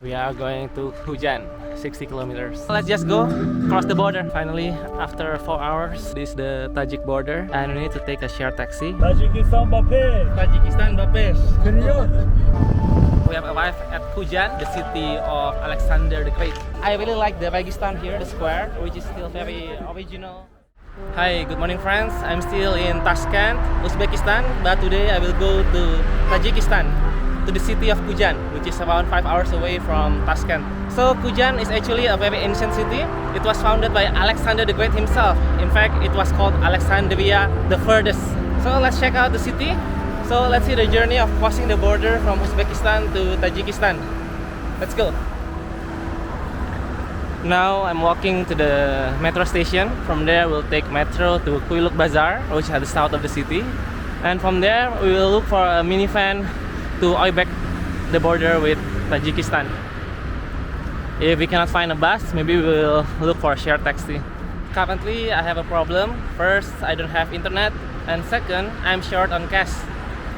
We are going to Khujand, 60 kilometers. Let's just go cross the border. Finally, after 4 hours, this is the Tajik border, and we need to take a shared taxi. Tajikistan-Bapes. We have arrived at Khujand, the city of Alexander the Great. I really like the Registan here, the square, which is still very original. Hi, good morning friends. I'm still in Tashkent, Uzbekistan, but today I will go to Tajikistan, to the city of Khujand, which is around 5 hours away from Tashkent. So Khujand is actually a very ancient city. It was founded by Alexander the Great himself. In fact, it was called Alexandria the Furthest. So let's check out the city. So let's see the journey of crossing the border from Uzbekistan to Tajikistan. Let's go. Now I'm walking to the metro station. From there we'll take metro to Quyluq Bazar, which is at the south of the city. And from there we will look for a minivan to Oybek, the border with Tajikistan. If we cannot find a bus, maybe we'll look for a shared taxi. Currently I have a problem. First, I don't have internet, and second, I'm short on cash.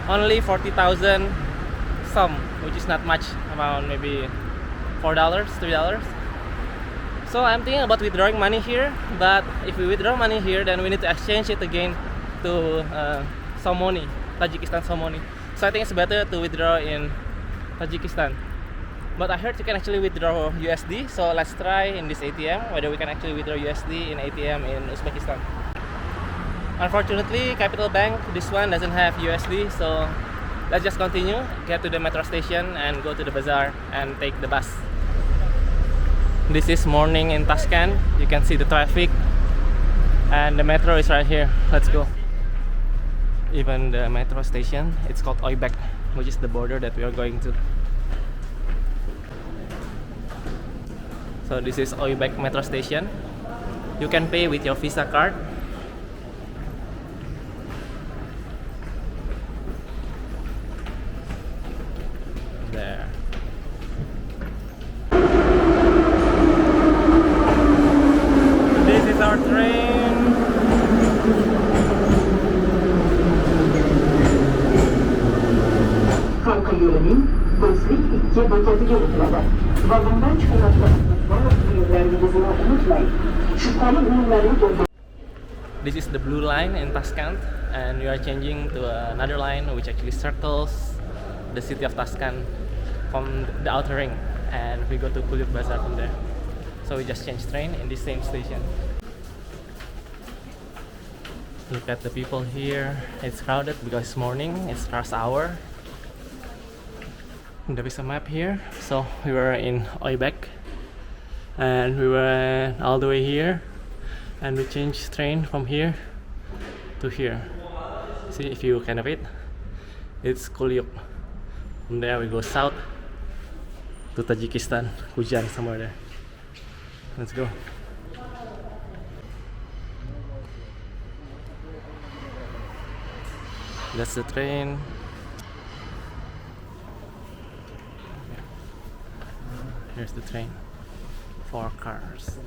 Only 40,000 some, which is not much, around maybe $4, $3. So I'm thinking about withdrawing money here, but if we withdraw money here, then we need to exchange it again to Somoni, Tajikistan Somoni. So I think it's better to withdraw in Tajikistan. But I heard you can actually withdraw USD, so let's try in this ATM whether we can actually withdraw USD in ATM in Uzbekistan. Unfortunately, Capital Bank, this one doesn't have USD, so let's just continue, get to the metro station and go to the bazaar and take the bus. This is morning in Tashkent. You can see the traffic and the metro is right here. Let's go. Even the metro station, it's called Oybek, which is the border that we are going to. So this is Oybek metro station. You can pay with your Visa card. There. This is our train. Halka yönelim, Uzbek 2 paketi gerekmedi. Vagondan çıkartmasınızda ürünlerinizi unutmayın. Şüpheli ürünlerini doldurun. This is the blue line in Tashkent, and we are changing to another line which actually circles the city of Tashkent from the outer ring, and we go to Quyluq Bazar from there. So we just change train in this same station. Look at the people here. It's crowded because it's morning, it's rush hour. There is a map here. So we were in Oybek and we went all the way here, and we changed train from here to here. See if you can read, it's Quyluq. From there we go south to Tajikistan, Khujand, somewhere there. Let's go. That's the train. Here's the train. 4 cars.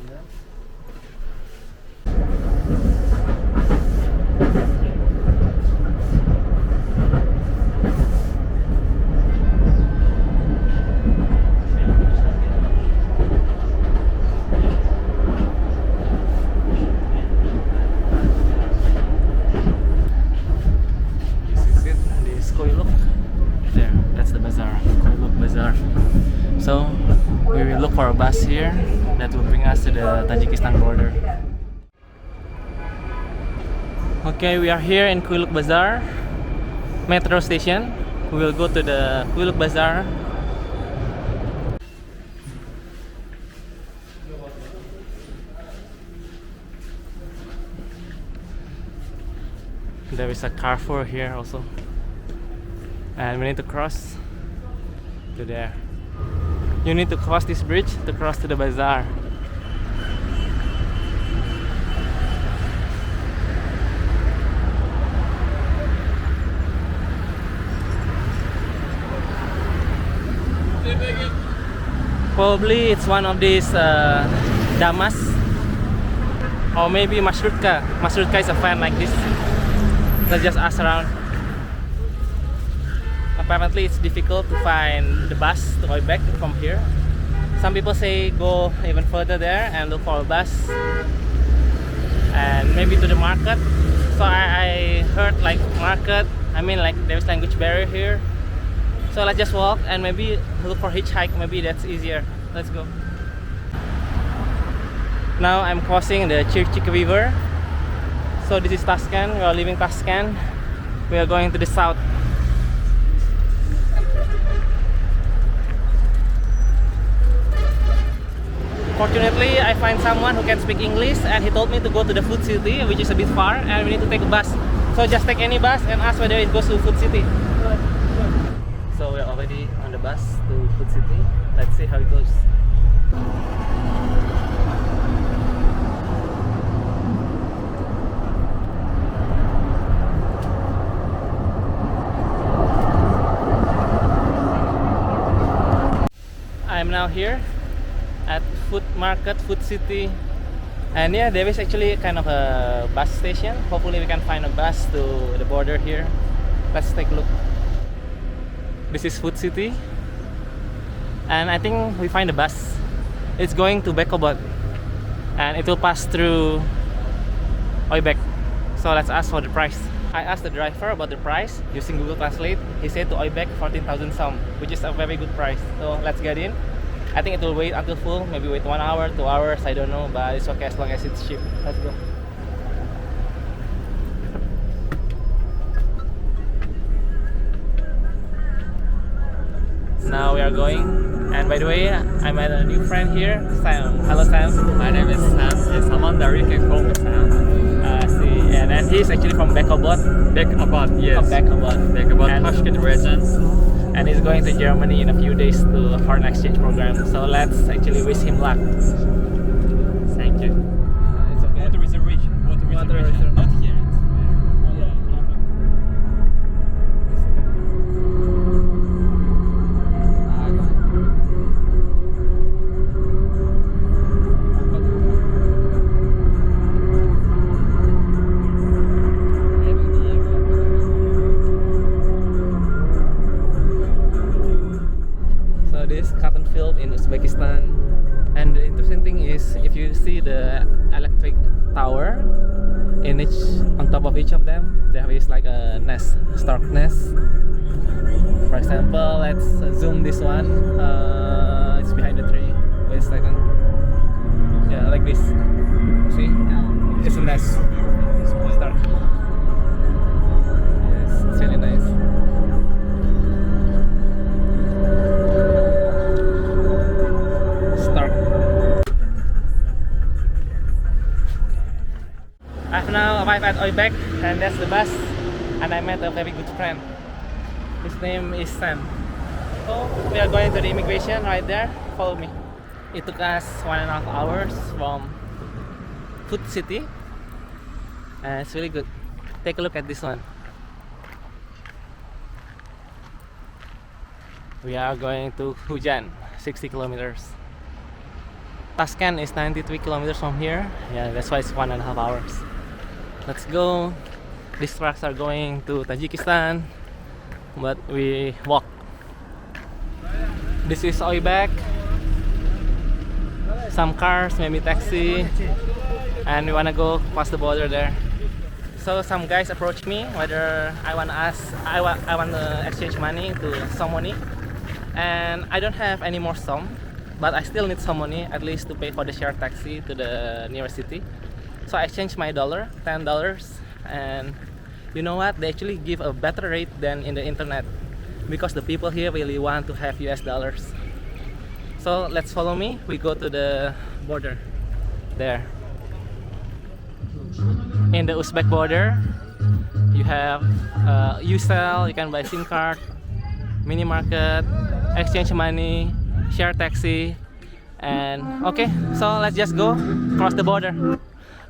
There, that's the bazaar, Quyluq Bazar. So we will look for a bus here that will bring us to the Tajikistan border. Okay, we are here in Quyluq Bazar metro station. We will go to the Quyluq Bazar. There is a Carrefour here also, and we need to cross to there. You need to cross this bridge to cross to the bazaar. Probably it's one of these damas, or maybe Mashrutka. Mashrutka is a fan like this. Let's just ask around. Apparently it's difficult to find the bus to Oybek from here. Some people say go even further there and look for a bus and maybe to the market. So I heard like market, I mean like there's language barrier here. So let's just walk and maybe look for hitchhike, maybe that's easier. Let's go. Now I'm crossing the Quyluq River. So this is Tashkent, we are leaving Tashkent. We are going to the south. Fortunately, I find someone who can speak English and he told me to go to the food city, which is a bit far, and we need to take a bus. So just take any bus and ask whether it goes to food city. So we're already on the bus to food city. Let's see how it goes. I'm now here at food market, food city, and yeah, there is actually kind of a bus station. Hopefully we can find a bus to the border here. Let's take a look. This is food city, and I think we find a bus. It's going to Bekobod, and it will pass through Oybek. So let's ask for the price. I asked the driver about the price using Google Translate. He said to Oybek 14,000 some, which is a very good price. So let's get in. I think it will wait until full, maybe wait 1 hour, 2 hours, I don't know, but it's okay as long as it's cheap. Let's go. Now we are going, and by the way, I met a new friend here, Sam. Hello Sam. My name is Sam. It's Amanda. You can call me Sam. See, and then he's actually from Bekobod. Bekobod, yes. From Bekobod. Bekobod, And- Tashkent region. And he's going to Germany in a few days to a foreign exchange program. So let's actually wish him luck. Thank you. It's okay. Water reservation. Water Water reservation. reservation. Not here. So this cotton field in Uzbekistan, and the interesting thing is if you see the electric tower in each, on top of each of them there is like a nest, stork nest. For example, let's zoom this one. It's behind the tree. Wait a second. Yeah, like this. See, it's a nest. Stork. Yes, it's really nice. I've now arrived at Oybek, and that's the bus, and I met a very good friend. His name is Sam. So we are going to the immigration right there. Follow me. It took us 1.5 hours from Food City, and it's really good. Take a look at this one. We are going to Khujand, 60 kilometers. Tashkent is 93 kilometers from here. Yeah, that's why it's 1.5 hours. Let's go. These trucks are going to Tajikistan, but we walk. This is Oybek. Some cars, maybe taxi, and we wanna go past the border there. So some guys approached me whether I want to exchange money to some money, and I don't have any more some, but I still need some money at least to pay for the shared taxi to the nearest city. So I exchanged my dollar, $10, and you know what? They actually give a better rate than in the internet because the people here really want to have US dollars. So let's follow me. We go to the border there. In the Uzbek border, you have U-Cell, you can buy SIM card, mini market, exchange money, share taxi, and okay, so let's just go cross the border.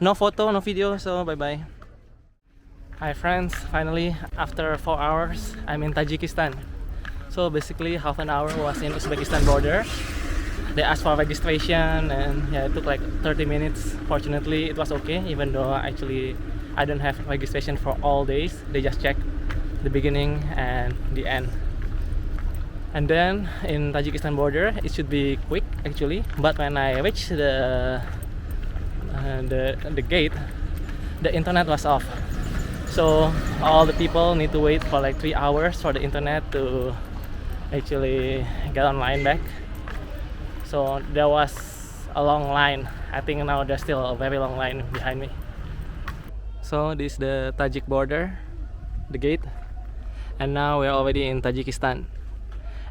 No photo, no video, so bye bye. Hi friends, finally after 4 hours I'm in Tajikistan. So basically half an hour was in Uzbekistan border. They asked for registration, and yeah, it took like 30 minutes. Fortunately it was okay, even though actually I don't have registration for all days. They just check the beginning and the end. And then in Tajikistan border, it should be quick actually. But when I reached the gate, the internet was off. So all the people need to wait for like 3 hours for the internet to actually get online back. So there was a long line. I think now there's still a very long line behind me. So this is the Tajik border, the gate, and now we're already in Tajikistan.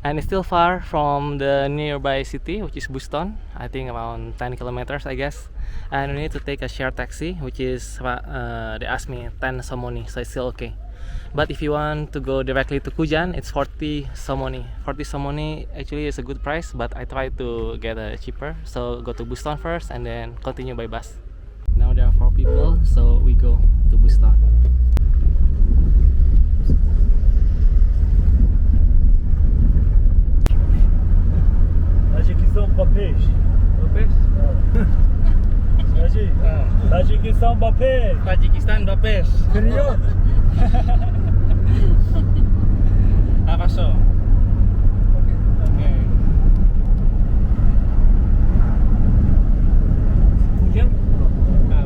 And it's still far from the nearby city, which is Buston. I think around 10 kilometers, I guess. And we need to take a shared taxi, which is they asked me 10 somoni, so it's still okay. But if you want to go directly to Khujand, it's 40 somoni. 40 somoni actually is a good price, but I tried to get a cheaper. So go to Buston first and then continue by bus. Now there are 4 people, so we go to Buston. Tajikistan Bapesh. Bapes? Tajikistan Bapesh. Tajikistan Bapes. Serius? Apa so? Okay. Khujand?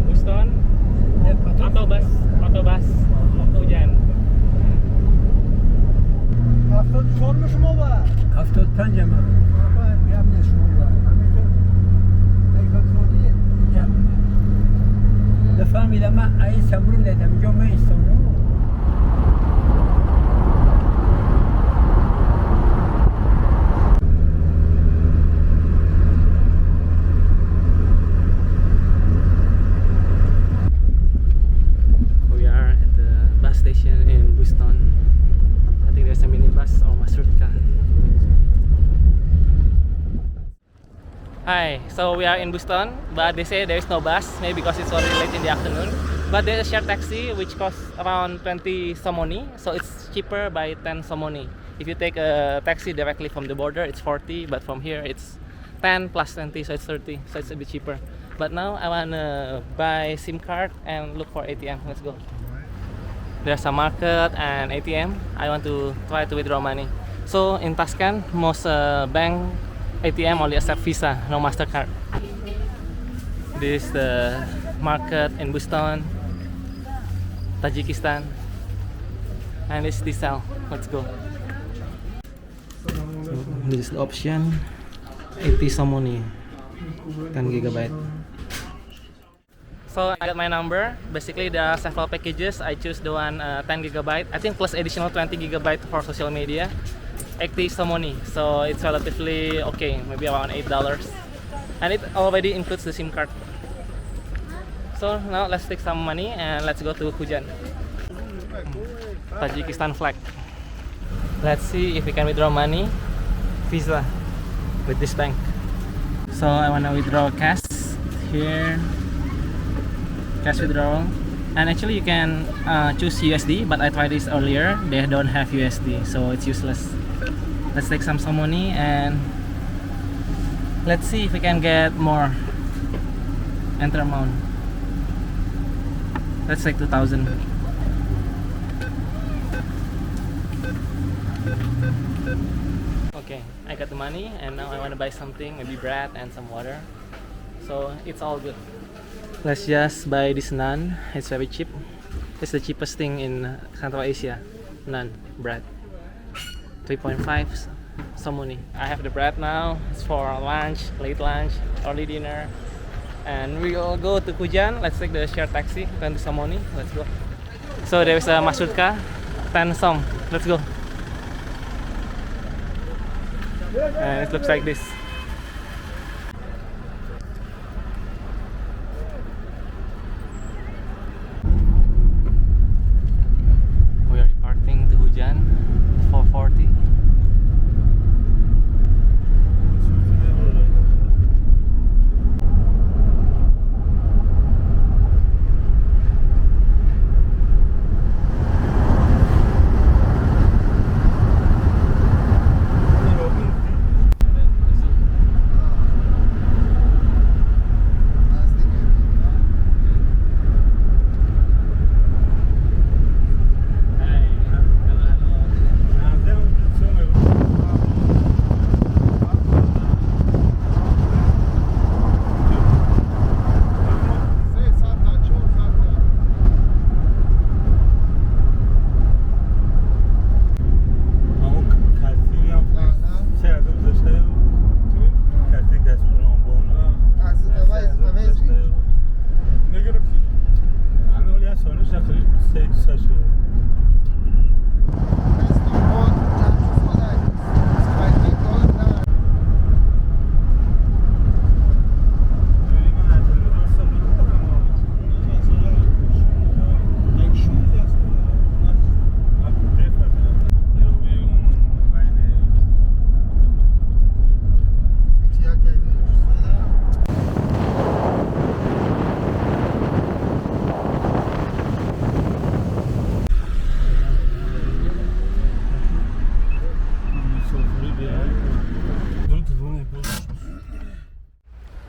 Buston atau bus Khujand. Hafta sormuş mu var? Hafta pencere. Família, mas aí se abriu de eu me estou. We are at the bus station in Buston. I think there's a minibus or marshrutka. Hi, so we are in Buston, but they say there is no bus, maybe because it's already late in the afternoon. But there's a shared taxi which costs around 20 somoni, so it's cheaper by 10 somoni. If you take a taxi directly from the border, it's 40, but from here it's 10 plus 20, so it's 30, so it's a bit cheaper. But now I wanna buy SIM card and look for ATM. Let's go. There's a market and ATM. I want to try to withdraw money. So in Tashkent, most bank ATM only accept Visa, no MasterCard. This is the market in Buston, Tajikistan. And this is the cell. Let's go. This is the option. 80 somoni, 10 gigabyte. So I got my number. Basically there are several packages. I choose the one 10 gigabyte. I think plus additional 20 gigabyte for social media. 80 somoni, so it's relatively okay, maybe around $8, and it already includes the SIM card. So now let's take some money and let's go to Khujand. Tajikistan flag. Let's see if we can withdraw money Visa with this bank. So I want to withdraw cash here, cash withdrawal, and actually you can choose USD, but I tried this earlier, they don't have USD, so it's useless. Let's take some money and let's see if we can get more. Enter amount. Let's take 2,000. Okay, I got the money and now I want to buy something, maybe bread and some water. So it's all good. Let's just buy this naan. It's very cheap. It's the cheapest thing in Central Asia. Naan, bread. 3.5 somoni. I have the bread now. It's for lunch, late lunch, early dinner. And we will go to Khujand. Let's take the shared taxi, 20 somoni. Let's go. So there is a marshrutka, 10 som. Let's go. And it looks like this. We are departing to Khujand, 4:40.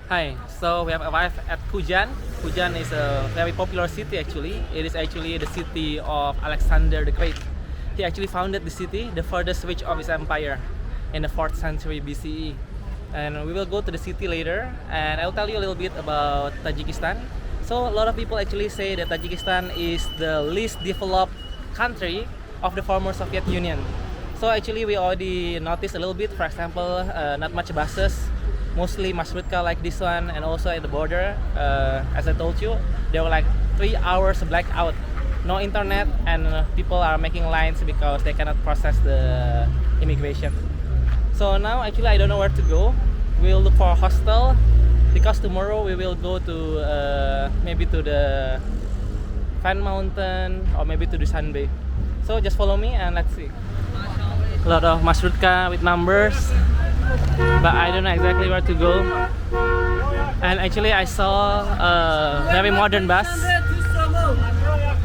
Hi, so we have arrived at Khujand. Khujand is a very popular city actually. It is actually the city of Alexander the Great. He actually founded the city, the furthest reach of his empire, in the 4th century BCE. And we will go to the city later, and I'll tell you a little bit about Tajikistan. So a lot of people actually say that Tajikistan is the least developed country of the former Soviet Union. So actually we already noticed a little bit, for example, not much buses, mostly marshrutka like this one, and also at the border, as I told you, there were like 3 hours blackout, no internet, and people are making lines because they cannot process the immigration. So now actually I don't know where to go. We'll look for a hostel because tomorrow we will go to maybe to the Fan Mountain or maybe to the Sun Bay. So just follow me and let's see. A lot of marshrutka with numbers, but I don't know exactly where to go. And actually I saw a very modern bus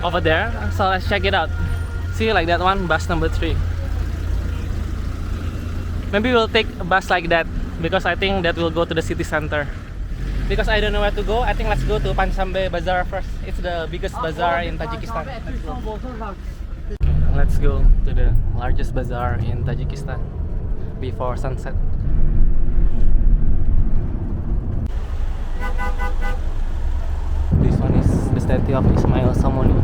over there, so let's check it out. See, like that one, bus number 3. Maybe we'll take a bus like that because I think that will go to the city center. Because I don't know where to go, I think let's go to Panshambe Bazaar first. It's the biggest bazaar in Tajikistan. Let's go to the largest bazaar in Tajikistan before sunset. This one is the statue of Ismail Samoni,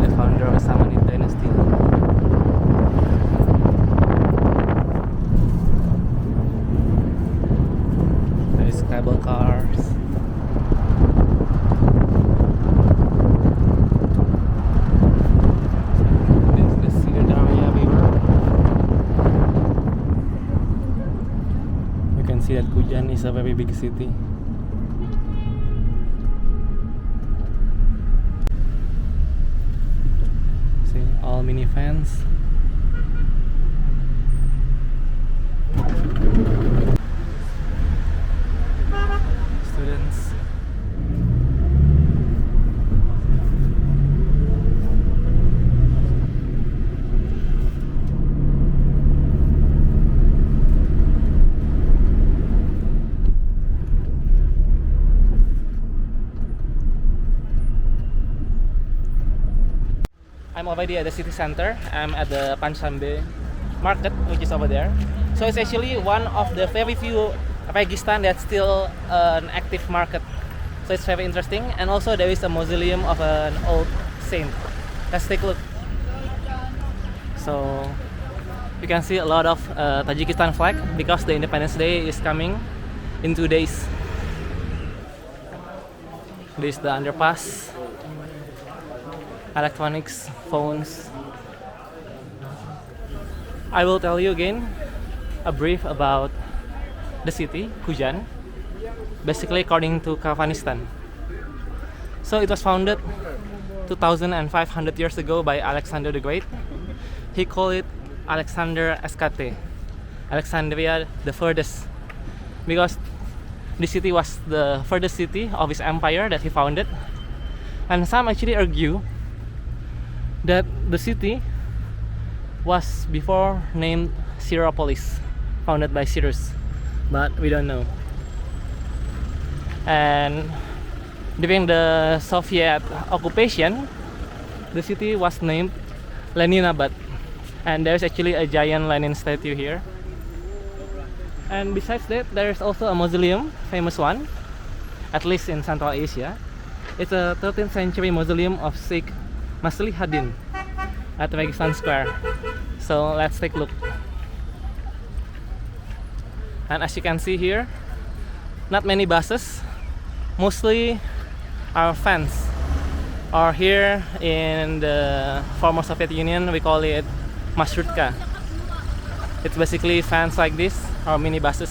the founder of the Samanid dynasty. There is cable cars. See that Khujand is a very big city. See, all minivans. Students. I'm already at the city center. I'm at the Panshambe market, which is over there. So it's actually one of the very few Uzbekistan that's still an active market. So it's very interesting. And also there is a mausoleum of an old saint. Let's take a look. So you can see a lot of Tajikistan flag because the Independence Day is coming in 2 days. This is the underpass. Electronics, phones. I will tell you again a brief about the city, Khujand, basically according to Afghanistan. So it was founded 2,500 years ago by Alexander the Great. He called it Alexander SKT, Alexandria the furthest, because the city was the furthest city of his empire that he founded. And some actually argue that the city was before named Syropolis, founded by Cyrus, but we don't know. And during the Soviet occupation, the city was named Leninabad, and there's actually a giant Lenin statue here. And besides that, there's also a mausoleum, famous one, at least in Central Asia. It's a 13th century mausoleum of Sheikh Maslihaddin at Registan Square. So let's take a look. And as you can see here, not many buses, mostly our fans. Or here in the former Soviet Union, we call it marshrutka. It's basically fans like this, or mini buses.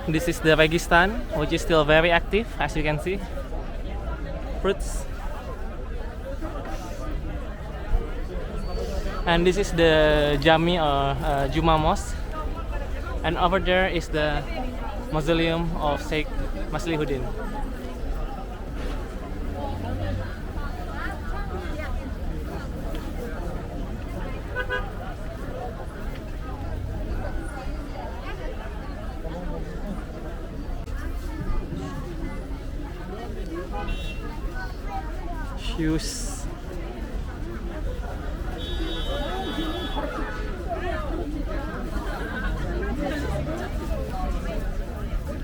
This is the Registan, which is still very active, as you can see. Fruits. And this is the Jami or Juma Mosque. And over there is the mausoleum of Sheikh Maslihuddin. shoes.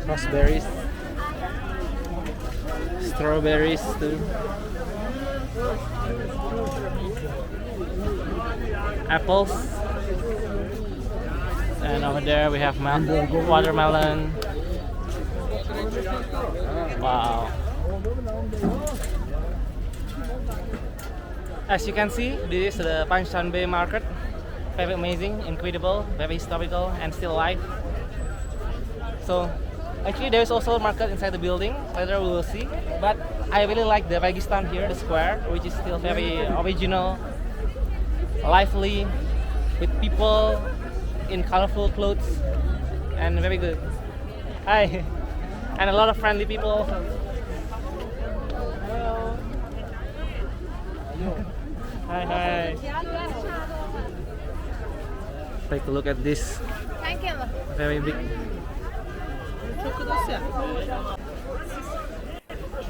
Raspberries, strawberries too, apples, and over there we have watermelon. Wow. As you can see, this is the Panshanbe market. Very amazing, incredible, very historical, and still alive. So actually there is also a market inside the building, later we will see. But I really like the Uzbekistan here, the square, which is still very original, lively, with people in colorful clothes, and very good. Hi! And a lot of friendly people also. Hello! Hi, hi! Take a look at this. Very big.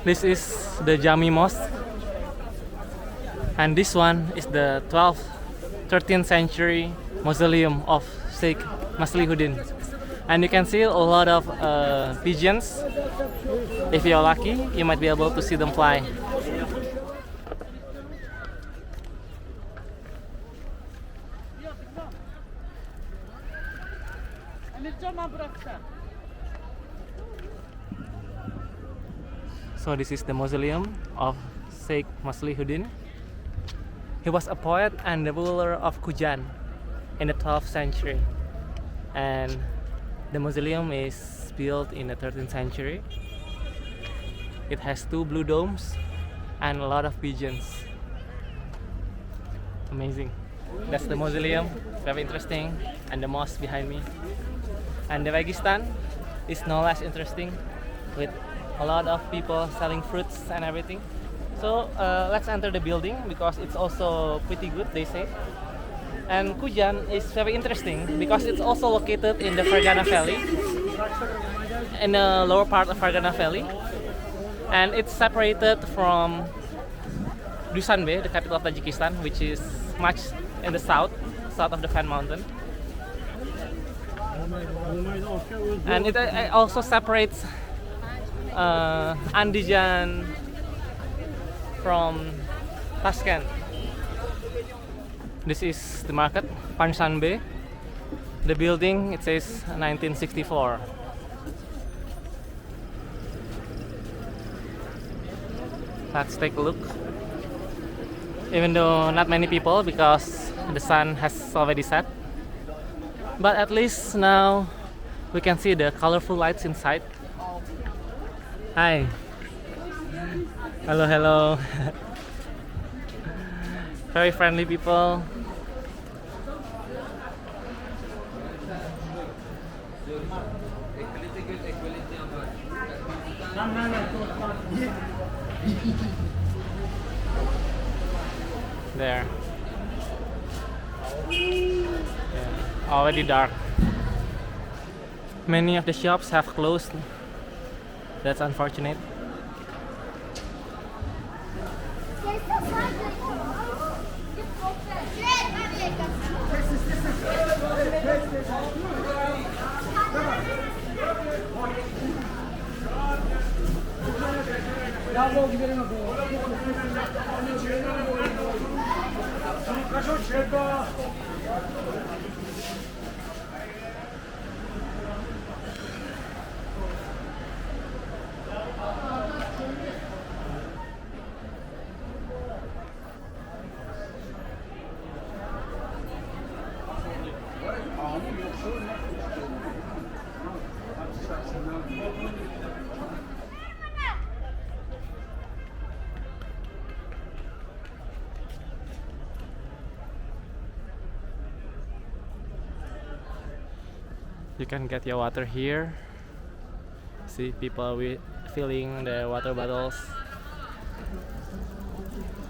This is the Jami Mosque, and this one is the 12th, 13th century mausoleum of Sheikh Maslihuddin. And you can see a lot of pigeons. If you're lucky, you might be able to see them fly. So this is the mausoleum of Sheikh Maslihuddin. He was a poet and the ruler of Khujand in the 12th century. And the mausoleum is built in the 13th century. It has 2 blue domes and a lot of pigeons. Amazing. That's the mausoleum, very interesting, and the mosque behind me. And the Uzbekistan is no less interesting, with a lot of people selling fruits and everything. So let's enter the building because it's also pretty good, they say. And Khujand is very interesting because it's also located in the Fergana Valley, in the lower part of Fergana Valley, and it's separated from Dushanbe, the capital of Tajikistan, which is much in the south of the Fan Mountain. And it also separates Andijan from Tashkent. This is the market, Panshanbe. The building, it says 1964. Let's take a look. Even though not many people because the sun has already set. But at least now we can see the colorful lights inside. Hi. Hello, hello. Very friendly people. There. Yeah, already dark. Many of the shops have closed. That's unfortunate. You can get your water here. See people filling the water bottles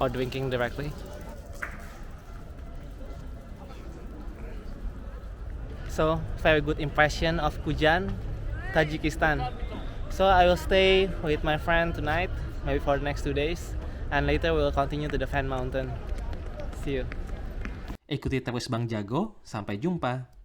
or drinking directly. So, very good impression of Khujand, Tajikistan. So I will stay with my friend tonight, maybe for the next 2 days. and later we'll continue to the Fan Mountain. See you. Ikuti terus Bang Jago, sampai jumpa.